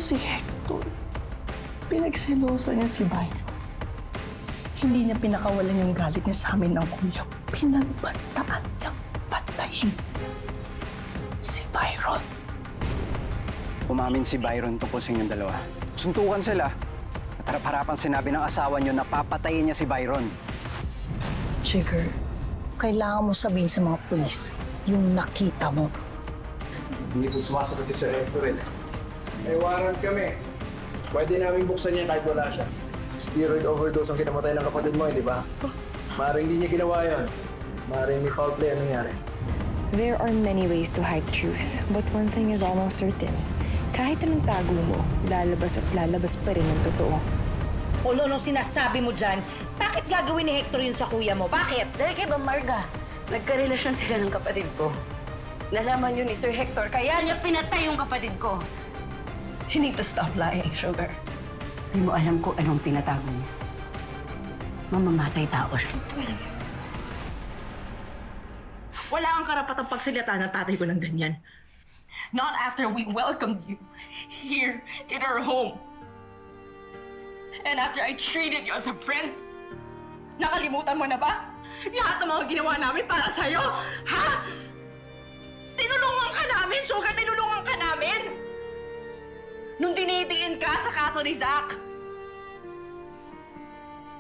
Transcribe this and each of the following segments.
si Hector. Pinagselosa niya si Byron. Hindi niya pinakawalan yung galit niya sa amin ng kuya. Pinagbantaan niyang patayin si Byron. Umamin si Byron tungkol sa inyong dalawa. Suntukan sila. At harap-harapan sinabi ng asawa niyo na papatayin niya si Byron. Jigger, kailangan mo sabihin sa mga pulis yung nakita mo. Hindi po sumasagot si Sir Hector eh. May warrant kami. Pwede namin buksan niya kahit wala siya. Steroid overdose ang kinamatay ng kapatid mo, di ba? Maring hindi niya ginawa yun. Maring may foul play ang nangyari. There are many ways to hide truth, but one thing is almost certain. Kahit anong tago mo, lalabas at lalabas pa rin ang totoo. Ulo, nung sinasabi mo dyan, bakit gagawin ni Hector yun sa kuya mo? Bakit? Dahil kay Marga, nagkarelasyon sila ng kapatid ko. Nalaman yun ni Sir Hector, kaya niya pinatay yung kapatid ko. You need to stop lying, Sugar. Hindi mo alam kung anong tinatago niya. Mamamatay tao siya. Wala kang karapatang pagsalita ng tatay ko ng ganyan. Not after we welcomed you here in our home. And after I treated you as a friend. Nakalimutan mo na ba? Lahat ng mga ginawa namin para sa'yo? Ha? Tinulungan ka namin, Sugar! Tinulungan ka namin! Nung dinidiin ka sa kaso ni Zach.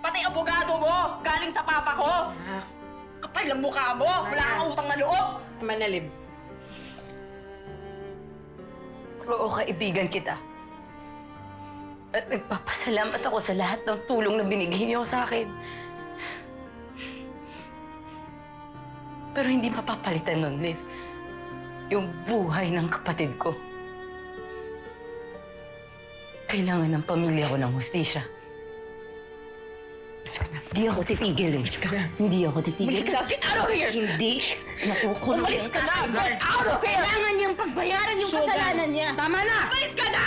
Pati abogado mo, galing sa papa ko. Kapal ang mukha mo, wala kang utang na loob. Manalib. Oo, kaibigan kita. At nagpapasalamat ako sa lahat ng tulong na binigay niyo sa akin. Pero hindi mapapalitan nun, Liv. Yung buhay ng kapatid ko. Kailangan ng pamilya ko ng hustisya. Hindi ako titigil, Liv. Hindi ako titigil. Umalis ka na! Get out of here! Hindi. Nakukulong Umalis ka na! Get out of here! Kailangan niyang pagbayaran yung kasalanan niya. Tama na! Umalis ka na!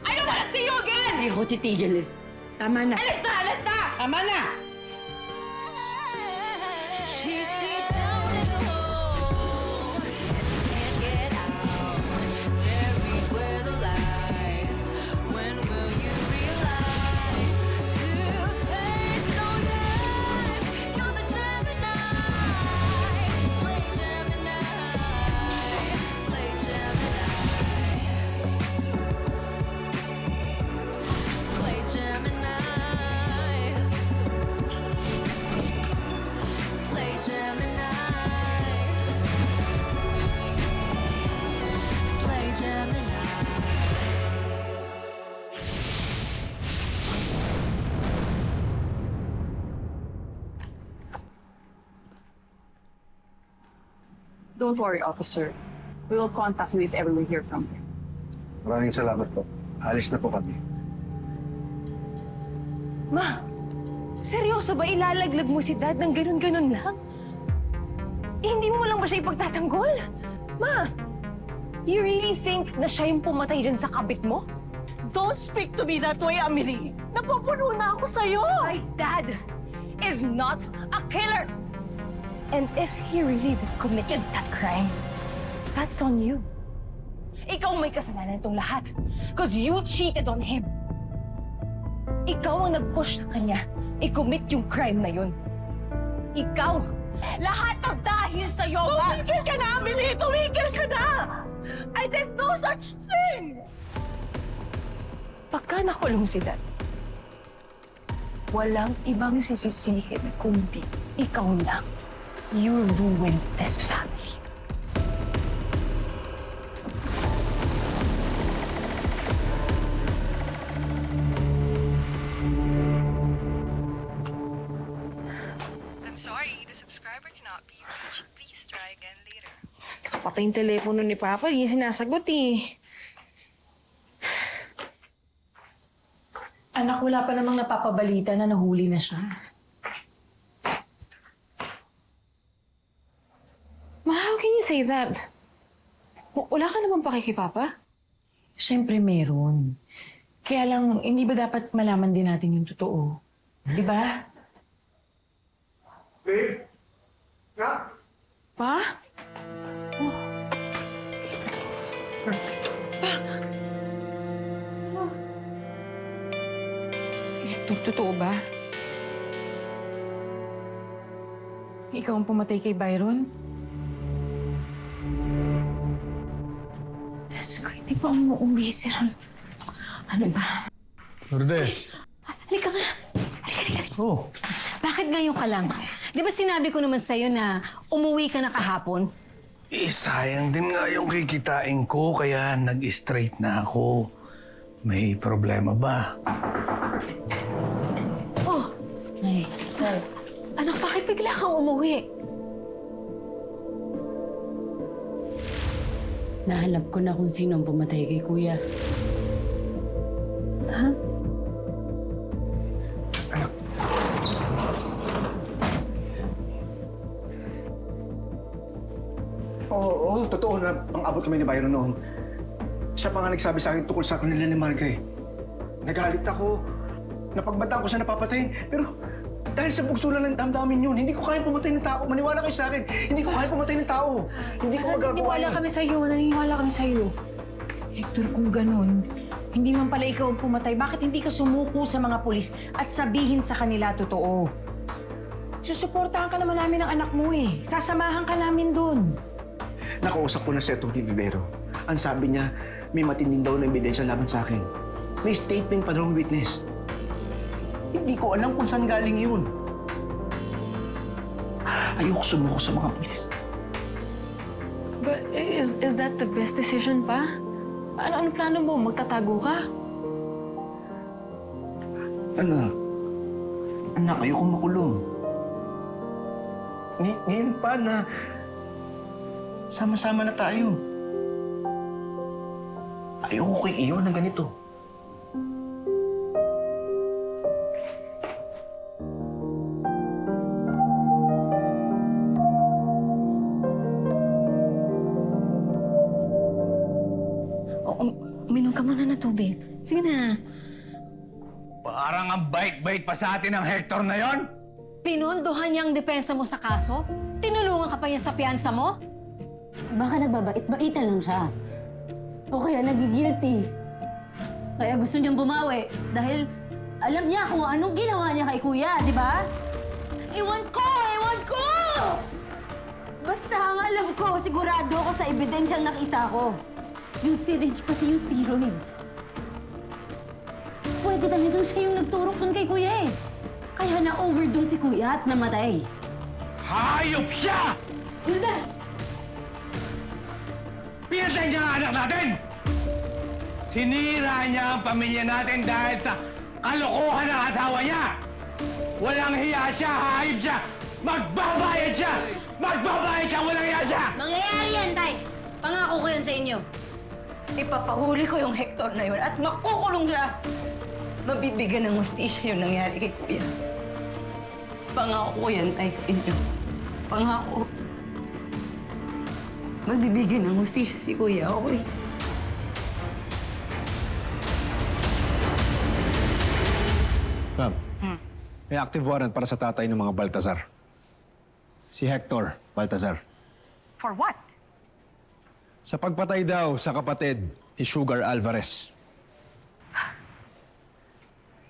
I don't wanna see you again! Hindi ako titigil, Liv. Tama na. Alis na! Alis na! Tama na! Don't worry, officer. We will contact you if ever we hear from you. Maraming salamat po. Alis na po kami. Ma, seryoso ba ilalaglag mo si Dad ng ganun-ganun lang? Eh, hindi mo lang ba siya ipagtatanggol? Ma, you really think na siya yung pumatay dyan sa kabit mo? Don't speak to me that way, Amelie. Napupuno na ako sa'yo. My dad is not a killer! And if he really did committed that crime, that's on you. Ikaw may kasalanan itong lahat. Because you cheated on him. Ikaw ang nag-push sa kanya i-commit yung crime na yun. Ikaw! Lahat ng dahil sa'yo, Ma! Tumigil ka na, Amelie! Tumigil ka na! I did no such thing! Pagka nakulong si Dad, walang ibang sisisihin kundi ikaw lang. You ruined this family. I'm sorry, the subscriber cannot be reached. Please try again later. Kapatay yung telepono ni Papa, hindi sinasagot eh. Anak, wala pa namang napapabalita na nahuli na siya. Ma, how can you say that? Wala ka naman pa kay Papa? Siyempre meron. Kaya lang, hindi ba dapat malaman din natin yung totoo? Di ba? Babe? Nga? Pa? Totoo ba? Ikaw ang pumatay kay Byron? Diyos ko, hindi pa umuwi si Ron. Ano ba? Lourdes. Halika nga. Halika. Oh. Bakit ngayon ka lang? Di ba sinabi ko naman sa'yo na umuwi ka na kahapon? Sayang din nga yung kikitain ko, kaya nag-straight na ako. May problema ba? Oh, ay. Anak, bakit bigla kang umuwi? Nahanap ko na kung sino ang pumatay kay Kuya. Ha? Oo, totoo na pang-abot kami ni Byron noon. Siya pa nga nagsabi sa akin tungkol sa kanila ni Marga eh. Nagalit ako, napagbantaan ko siya napapatayin, pero dahil sa bugso lang ng damdamin yun, hindi ko kaya pumatay ng tao. Maniwala kayo sa akin, hindi ko kaya pumatay ng tao. Hindi ko magagawa Naniniwala yun. kami sa'yo, naniniwala kami sa'yo. Hector, kung ganun, hindi man pala ikaw ang pumatay, bakit hindi ka sumuko sa mga pulis at sabihin sa kanila totoo? Susuportahan ka naman namin ng anak mo eh. Sasamahan ka namin dun. Nakausap ko na si Atty. Vivero. Ang sabi niya, may matinding daw na ebidensya laban sa akin. May statement pa daw ng witness. Hindi ko alam kung saan galing yun. Ayoko sumuko sa mga pulis. But is that the best decision pa? Ano plano mo? Magtatago ka? Anak, ayoko makulong. Ngayon pa na sama-sama na tayo. Ayoko kay iyo na ganito. Uminom ka muna ng tubig. Sige na. Parang ang bait-bait pa sa atin ng Hector na yon. Pinunduhan niya ang depensa mo sa kaso? Tinulungan ka pa niya sa piyansa mo? Baka nagbabait-baitan lang siya. O kaya nagigilty. Kaya gusto niyang bumawi dahil alam niya kung anong ginawa niya kay Kuya, di ba? Ewan ko! Ewan ko! Basta ang alam ko, sigurado ako sa ebidensyang nakita ko. Yung syringe, pati yung steroids. Pwede talagang siya yung nagturok dun kay Kuya eh. Kaya na-overdose si Kuya at namatay. Hayop siya! Hilda! Pinatay niya ang anak natin! Sinira niya ang pamilya natin dahil sa kalokohan ng asawa niya! Walang hiya siya, hayop siya! Magbabayad siya! Magbabayad siya! Walang hiya siya! Mangyayari yan, Tay! Pangako ko yan sa inyo. Ipapahuli ko yung Hector na yun at makukulong siya! Mabibigyan ng hustisya yung nangyari kay Kuya. Pangako ko yan, Tay, sa inyo. Pangako. Magbibigyan ng hustisya si Kuya, okay? Ma'am, may active warrant para sa tatay ng mga Baltazar. Si Hector Baltazar. For what? Sa pagpatay daw sa kapatid ni Sugar Alvarez.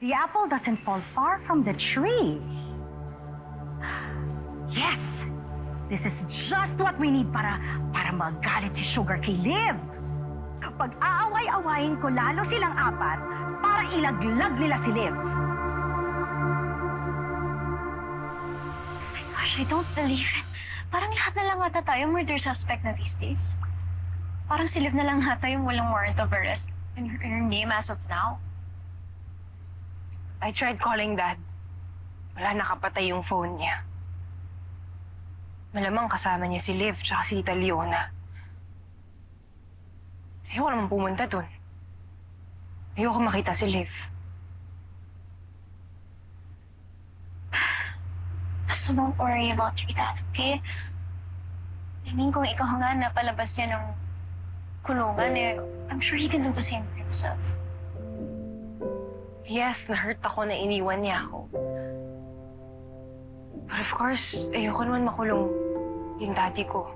The apple doesn't fall far from the tree. Yes! This is just what we need para magalit si Sugar kay Liv. Kapag aaway-awayin ko lalo silang apat para ilaglag nila si Liv. Gosh, I don't believe it. Parang lahat na lang ata tayo murder suspect na these days. Parang si Liv na lang ata yung walang warrant of arrest in her name as of now. I tried calling Dad. Wala, nakapatay yung phone niya. Malamang kasama niya si Liv tsaka si Tita Leona. Ayoko naman pumunta dun. Ayoko makita si Liv. So don't worry about your dad, okay? Tingin kung ikaw nga napalabas niya ng kulungan, I'm sure he can do the same for himself. Yes, na-hurt ako na iniwan niya ako. But of course, ayoko naman makulong yung daddy ko.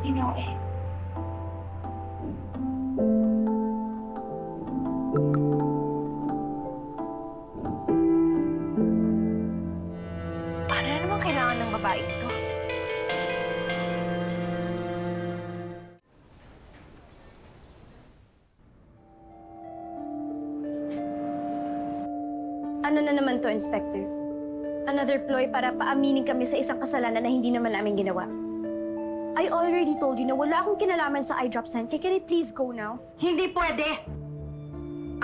You know it. Ano na naman to, Inspector? Another ploy para paaminin kami sa isang kasalanan na hindi naman namin ginawa. I already told you na wala akong kinalaman sa eye drop scent. Can I please go now? Hindi pwede!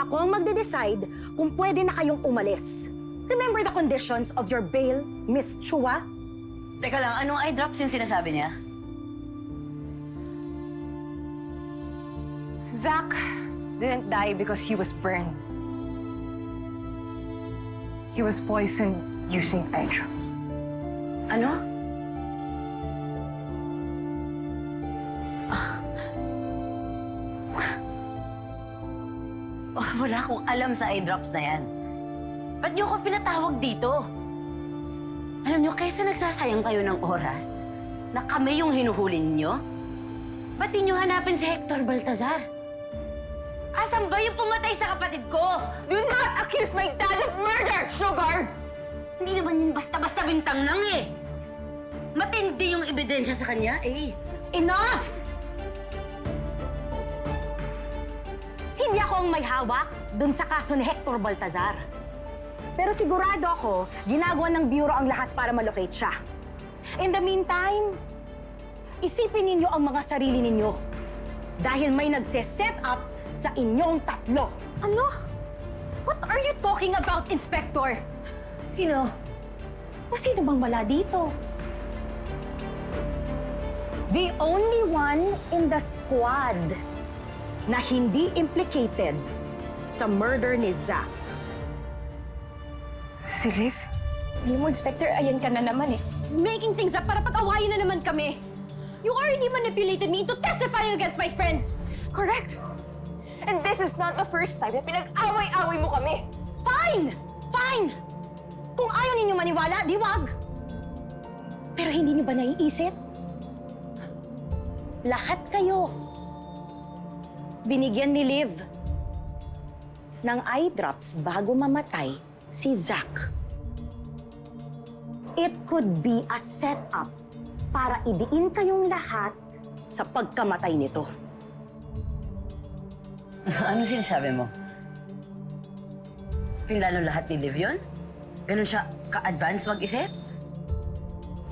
Ako ang magde-decide kung pwede na kayong umalis. Remember the conditions of your bail, Miss Chua? Teka lang, anong eye drops yung sinasabi niya? Zach didn't die because he was burned. He was poisoned using eye drops. Ano? Wala akong alam sa eye drops na yan. Ba't niyo ako pinatawag dito? Alam niyo, kaysa nagsasayang kayo ng oras na kami yung hinuhulin niyo, ba't di niyo hanapin si Hector Baltazar? Asan ba yung pumatay sa kapatid ko? Do not accuse my dad of murder, Sugar! Hindi naman yun basta-basta bintang lang eh. Matindi yung ebidensya sa kanya eh. Enough! Hindi ako ang may hawak dun sa kaso ni Hector Baltazar. Pero sigurado ako, ginagawa ng Bureau ang lahat para malocate siya. In the meantime, isipin ninyo ang mga sarili ninyo. Dahil may nagse-set up sa inyong tatlo. Ano? What are you talking about, Inspector? Sino? O sino bang wala dito? The only one in the squad na hindi implicated sa murder ni Zach. Si Liv? Alam mo, Inspector, ayan ka na naman eh. Making things up para pag-awayin na naman kami. You already manipulated me into testifying against my friends. Correct? And this is not the first time na pinag-away-away mo kami. Fine! Fine! Kung ayaw ninyo maniwala, di wag. Pero hindi niyo ba naiisip? Lahat kayo binigyan ni Liv ng eye drops bago mamatay si Zach. It could be a setup para idiin kayong lahat sa pagkamatay nito. Ano sinasabi mo? Pinlalo lahat ni Liv yun? Ganun siya ka-advance mag-isip?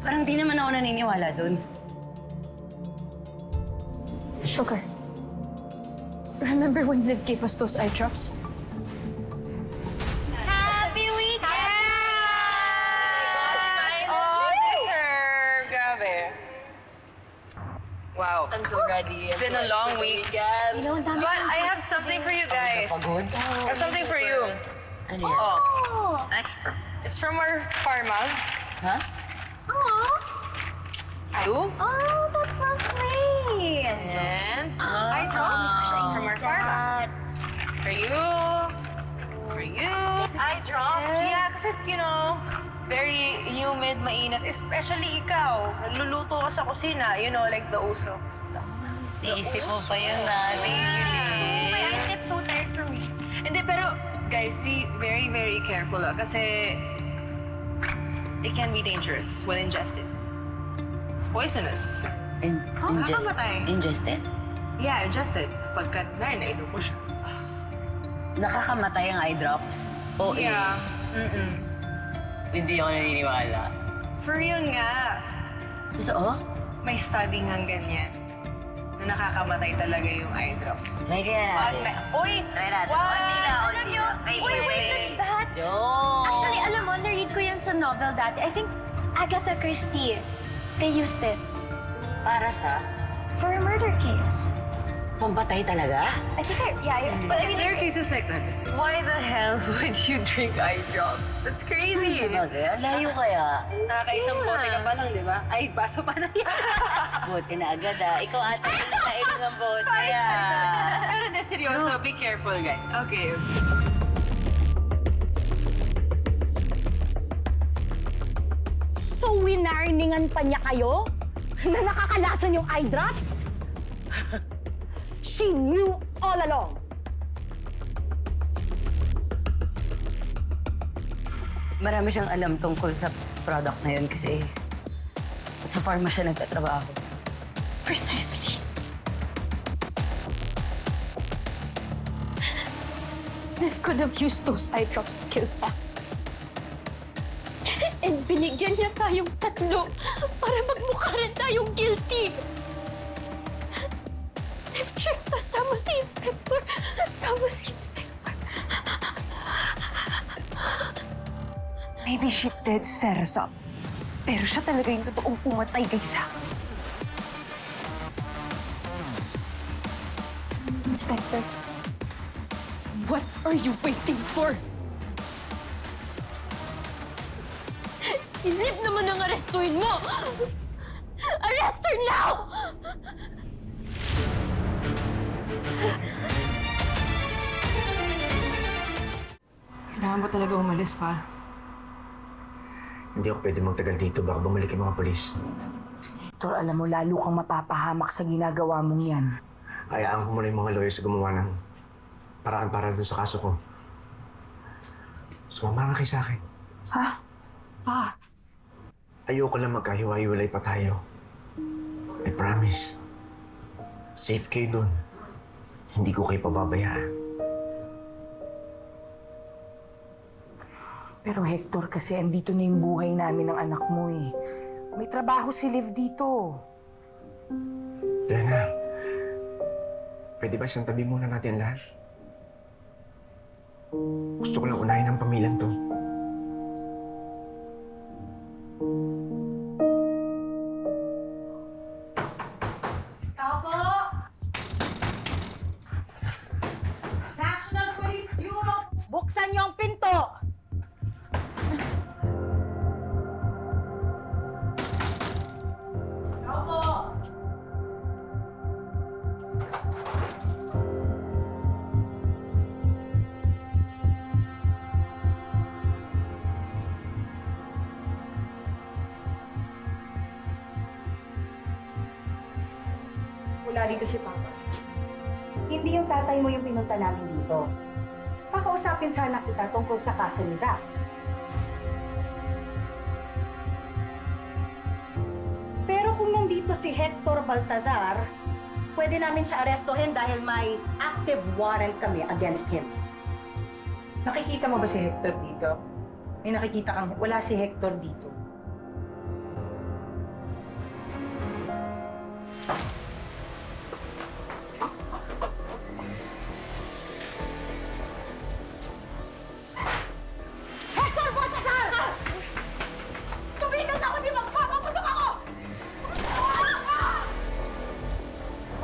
Parang di naman ako naniniwala dun. Sugar, remember when Liv gave us those eye drops? Happy weekend! Oh, deserve! Grabe. Wow. I'm so ready. It's been a long week. But I have something for you guys. Pagod? I have something for you. Ano yan? Oh. It's from our pharma. Ha? You? Oh, that's so sweet. And I drops from our pharma. For you. For you. Eye drops. Yeah, because it's, very humid, mainit. Especially ikaw. Nagluluto ka sa kusina. Like the uso. So, Iisip mo pa yun na. Thank you, Liz. My eyes get so tired from me. Hindi, pero guys, be very, very careful kasi it can be dangerous when ingested. It's poisonous. Nakakamatay. Ingested? Yeah, ingested. Pagka nainom mo siya. Nakakamatay ang eye drops? O Yeah. Hindi ako naniniwala. For real nga. Totoo? May study nga ganyan. Na nakakamatay talaga yung eye drops. Try kaya natin. Uy! Try natin. Wow! Onti lang. Alam niyo, wait, what's that? Joke! Actually, alam mo, na-read ko yan sa novel dati. I think Agatha Christie, they used this Para sa for a murder case. pampatay talaga? I think but I mean, There are cases like that. Why the hell would you drink eye drops? That's crazy. Sabagay, ang layo kaya. Nakakaisang bote ka pa lang, di ba? Ay, baso pa na yan. Buti na agad ah. Ikaw ata yung nakainom ng bote Pero hindi, seryoso. Be careful, guys. Okay. So winarningan pa niya kayo na nakakalasan yung eye drops? She knew all along. Marami siyang alam tungkol sa product na yun kasi sa pharma siya nagtatrabaho. precisely. Liv could have used those eye drops to kill Zach. And binigyan niya tayong tatlo para magmukha rin tayong guilty. They've tricked us. Tama si Inspector. Tama si Inspector. Maybe she did set us up. Pero siya talaga yung totoong pumatay kay Zack. Inspector, what are you waiting for? Si Liv naman ang arestuhin mo! Arrest her now! Kailangan mo talaga umalis pa. Hindi ako pwede magtagal dito. Baka bumalik yung mga polis. Hector, alam mo, lalo kang mapapahamak sa ginagawa mong yan. Hayaan ko muna yung mga lawyers gumawa ng paraan para doon sa kaso ko. Sumama ka kayo sa akin. Ha? Pa? Ayoko lang magkahiwa-hiwalay pa tayo. I promise. Safe kayo doon. Hindi ko kayo pababayaan. Pero Hector, kasi andito na yung buhay namin ng anak mo eh. May trabaho si Liv dito. Lena, pwede ba siyang tabi muna natin lahat? Gusto ko lang unahin ang pamilyang to. Tao po! National Police Bureau! Buksan niyo ang pinto! Tao po! Wala dito si Papa. Hindi yung tatay mo yung pinunta namin dito. Kakausapin sana kita tungkol sa kaso ni Zack. Pero kung nandito si Hector Baltazar, pwede namin siya arestuhin dahil may active warrant kami against him. Nakikita mo ba si Hector dito? May nakikita kang wala si Hector dito. Hector Baltazar! Tumigil ka kundi magpapaputok ako!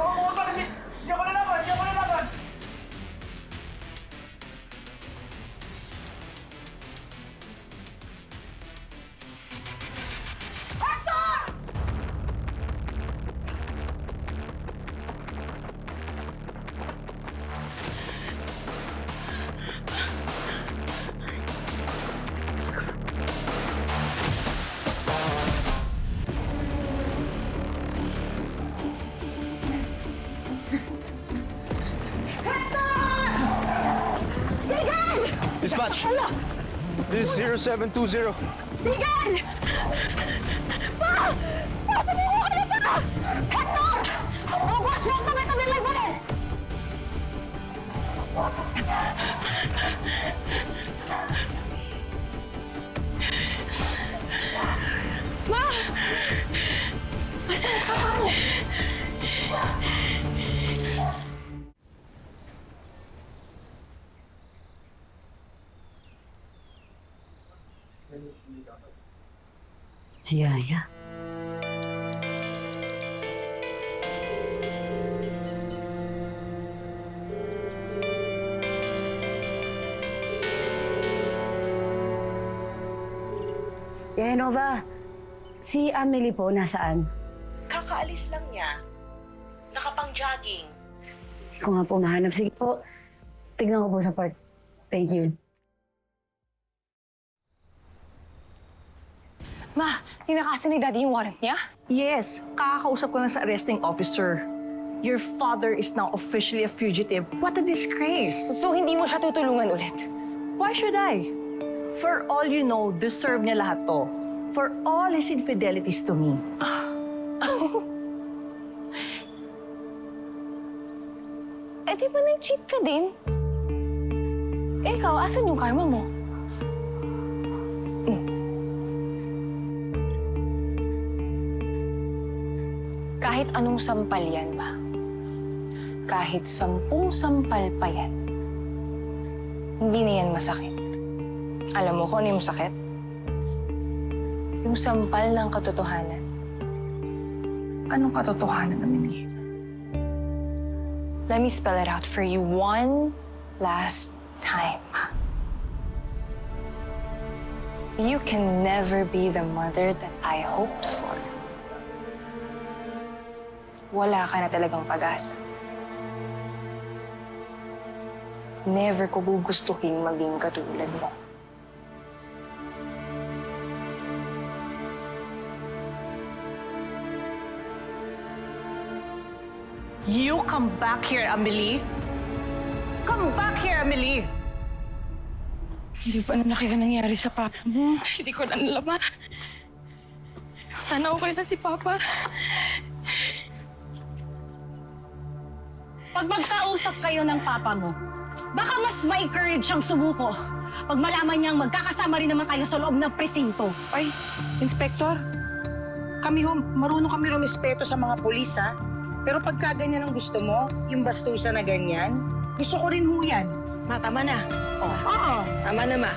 Oo, hindi! Hindi ako lalaban! Hindi ako lalaban! Dispatch! This is 0720. Tigil! Pa! Pasan mo ko ulit ka! Hector! Ubos mo sa may tabi may Ma! Asan ka pa mo? Si Yaya. Yaya Nova, si Amelie po nasaan? Kakaalis lang niya. Nakapang-jogging. Ako nga po mahanap. Sige po, tignan ko po sa part. Thank you. Ma, tinakasan ni Daddy yung warrant niya? Yes, kakakausap ko na sa arresting officer. Your father is now officially a fugitive. What a disgrace! So hindi mo siya tutulungan ulit? Why should I? For all you know, deserve niya lahat to. For all his infidelities to me. Eh di ba nag-cheat ka din? Eh ikaw, asan yung karma mo? Kahit anong sampal yan, ma. Kahit 10 sampal pa yan. Hindi na yan masakit. Alam mo kung ano yung masakit? Yung sampal ng katotohanan. Anong katotohanan namin eh? Let me spell it out for you one last time. You can never be the mother that I hoped for. Wala ka na talagang pag-asa. Never ko gugustuhin maging katulad mo. You come back here, Amelie. Come back here, Amelie. Hindi pa na nakita nangyari sa papa mo. Hindi ko na nalaman. Sana okay na si Papa. Pag magkausap kayo ng papa mo, baka mas ma-encourage siyang sumuko pag malaman niyang magkakasama rin naman kayo sa loob ng presinto. Ay, Inspector, marunong kami rumispeto sa mga pulis, ha? Pero pagka ganyan ang gusto mo, yung bastusan na ganyan, gusto ko rin ho yan. Ma, tama na. Oo. Tama na, Ma.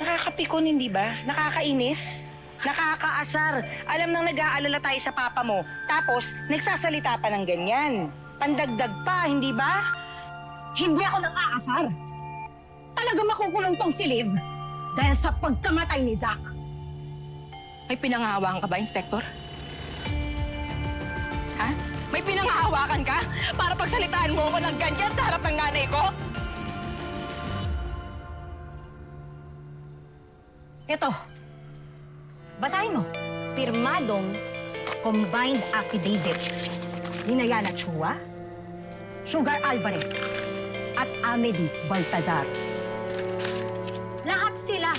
Nakakapikon, hindi ba? Nakakainis? Nakakaasar. Alam nang nag-aalala tayo sa papa mo. Tapos, nagsasalita pa ng ganyan. Pandagdag pa, hindi ba? Hindi ako nang aasar. Talaga makukulong tong si Liv dahil sa pagkamatay ni Zach. May pinanghahawakan ka ba, Inspector? Ha? May pinanghahawakan ka? Para pagsalitaan mo ako ng ganyan sa harap ng nanay ko? Ito. Basahin mo. Pirmadong combined affidavit ni Nayana Chua, Sugar Alvarez, at Amelie Baltazar. Lahat sila,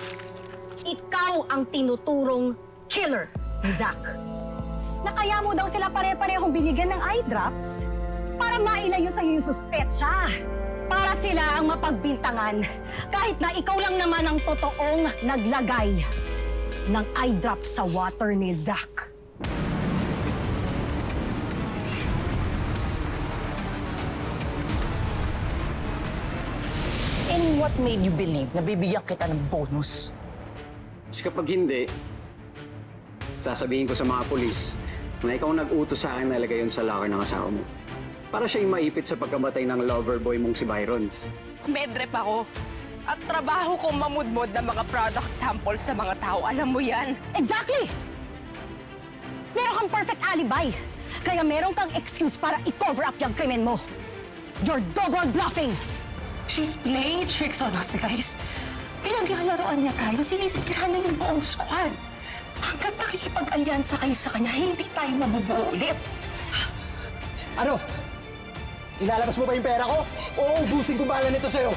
ikaw ang tinuturong killer ni Zach. Na kaya mo daw sila pare-parehong binigyan ng eye drops para mailayo sa yung suspetsa. Para sila ang mapagbintangan kahit na ikaw lang naman ang totoong naglagay ng eye drops sa water ni Zach. And what made you believe na bibigyan kita ng bonus? Kasi kapag hindi, sasabihin ko sa mga polis na ikaw nag-utos sa akin na ilagay yun sa locker ng asawa mo. Para siya yung maipit sa pagkamatay ng lover boy mong si Byron. Medrep ako. At trabaho kong mamudmod ng mga product samples sa mga tao. Alam mo yan. Exactly! Meron kang perfect alibi. Kaya meron kang excuse para i-cover up yung krimen mo. You're double bluffing! She's playing tricks on us, guys. Pinaglalaroan niya tayo. Sinisitirahan na yung buong squad. Hanggat nakikipag-alyansa kayo sa kanya, hindi tayo mabubuo ulit. Ano? Ilalabas mo ba yung pera ko? O ubusin ko bala nito sa'yo?